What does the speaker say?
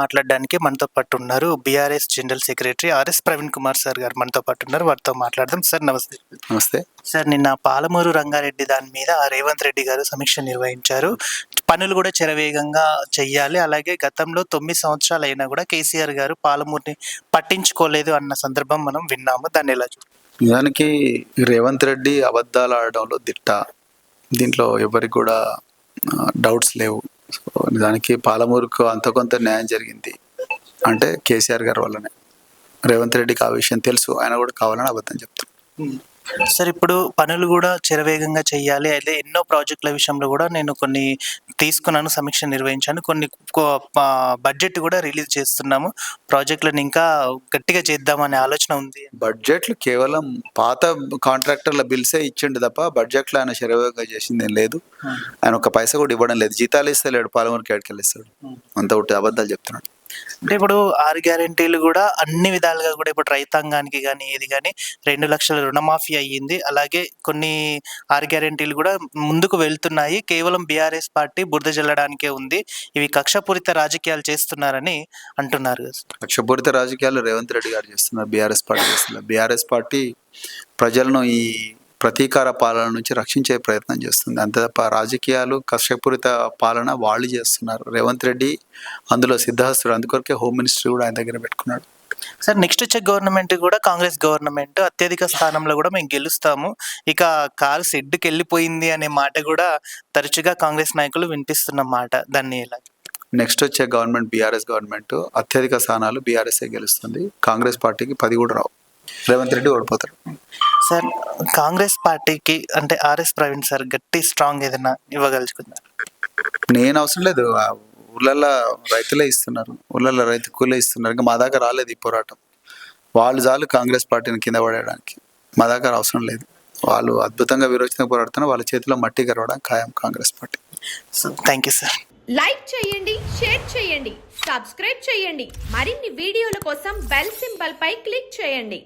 మాట్లాడడానికి మనతో పాటు ఉన్నారు. BRS general secretary RS Praveen Kumar sir గారు మనతో పాటు ఉన్నారు. వారితో మాట్లాడదాం. సార్ నమస్తే. నమస్తే సార్, నిన్న పాలమూరు రంగారెడ్డి దాని మీద రేవంత్ రెడ్డి గారు సమీక్ష నిర్వహించారు. పనులు కూడా శరవేగంగా చెయ్యాలి, అలాగే గతంలో 9 సంవత్సరాలు అయినా కూడా కేసీఆర్ గారు పాలమూరుని పట్టించుకోలేదు అన్న సందర్భం మనం విన్నాము. దాన్ని ఎలా చూడాలి? నిజానికి రేవంత్ రెడ్డి అబద్ధాలు ఆడడంలో దిట్ట. దీంట్లో ఎవరికి కూడా డౌట్స్ లేవు. సో నిజానికి పాలమూరుకు అంత కొంత న్యాయం జరిగింది అంటే కేసీఆర్ గారి వల్లనే. రేవంత్ రెడ్డికి ఆ విషయం తెలుసు, ఆయన కూడా కావాలని అబద్ధం చెప్తాను. సార్, ఇప్పుడు పనులు కూడా శరవేగంగా చెయ్యాలి, అయితే ఎన్నో ప్రాజెక్టుల విషయంలో కూడా నేను కొన్ని తీసుకున్నాను, సమీక్ష నిర్వహించాను, కొన్ని బడ్జెట్ కూడా రిలీజ్ చేస్తున్నాము, ప్రాజెక్టులను ఇంకా గట్టిగా చేద్దామనే ఆలోచన ఉంది. బడ్జెట్లు కేవలం పాత కాంట్రాక్టర్ల బిల్సే ఇచ్చిండు తప్ప బడ్జెట్లో ఆయన శరవేగంగా చేసింది ఏం లేదు. ఆయన ఒక పైసా కూడా ఇవ్వడం లేదు, జీతాలు ఇస్తలేడు, పాలమూరుకి ఎక్కడికెళ్ళిస్తాడు, అంత ఒకటి అబద్ధాలు చెప్తున్నాడు. అంటే ఇప్పుడు 6 గ్యారెంటీలు కూడా అన్ని విధాలుగా కూడా ఇప్పుడు రైతాంగానికి కానీ ఏది కానీ 2 లక్షల రుణమాఫీ అయ్యింది. అలాగే కొన్ని 6 గ్యారెంటీలు కూడా ముందుకు వెళ్తున్నాయి. కేవలం బీఆర్ఎస్ పార్టీ బురద జల్లడానికే ఉంది, ఇవి కక్షపూరిత రాజకీయాలు చేస్తున్నారని అంటున్నారు. కక్షపూరిత రాజకీయాలు రేవంత్ రెడ్డి గారు చేస్తున్నారు, బీఆర్ఎస్ పార్టీ చేస్తున్నారు. బీఆర్ఎస్ పార్టీ ప్రజలను ఈ ప్రతీకార పాలన నుంచి రక్షించే ప్రయత్నం చేస్తుంది, అంతే తప్ప రాజకీయాలు కక్షపూరిత పాలన వాళ్ళు చేస్తున్నారు. రేవంత్ రెడ్డి అందులో సిద్ధహస్తుడు, అందుకొరకే హోమ్ మినిస్టర్ కూడా ఆయన దగ్గర పెట్టుకున్నాడు. సార్, నెక్స్ట్ వచ్చే గవర్నమెంట్ కూడా కాంగ్రెస్ గవర్నమెంట్, అత్యధిక స్థానంలో కూడా మేము గెలుస్తాము, ఇక కారు షెడ్డుకి వెళ్ళిపోయింది అనే మాట కూడా తరచుగా కాంగ్రెస్ నాయకులు వినిపిస్తున్న మాట, దాన్ని ఎలా? నెక్స్ట్ వచ్చే గవర్నమెంట్ బీఆర్ఎస్ గవర్నమెంట్, అత్యధిక స్థానాలు బీఆర్ఎస్ఏ గెలుస్తుంది, కాంగ్రెస్ పార్టీకి 10 కూడా రావు, రేవంత్ రెడ్డి ఓడిపోతారు. సార్, కాంగ్రెస్ పార్టీకి అంటే ఆర్ఎస్ ప్రవీణ్ సార్ గట్టి స్ట్రాంగ్ ఏదైనా ఇవ్వగలుగుతున్నారు? నేను అవసరం లేదు, ఊళ్ళల్లో రైతులే ఇస్తున్నారు, ఊళ్ళల్లో రైతు కూలే ఇస్తున్నారు. ఇంకా మా దాకా రాలేదు ఈ పోరాటం, వాళ్ళు చాలు కాంగ్రెస్ పార్టీని కింద పడేయడానికి, మా దాకా అవసరం లేదు. వాళ్ళు అద్భుతంగా విరోచనగా పోరాడుతున్నారు, వాళ్ళ చేతిలో మట్టి గరవడం ఖాయం Congress party. So thank you sir. Like చేయండి, షేర్ చేయండి, సబ్స్క్రైబ్ చేయండి. మరిన్ని వీడియోల కోసం బెల్ సింబల్ పై క్లిక్ చేయండి.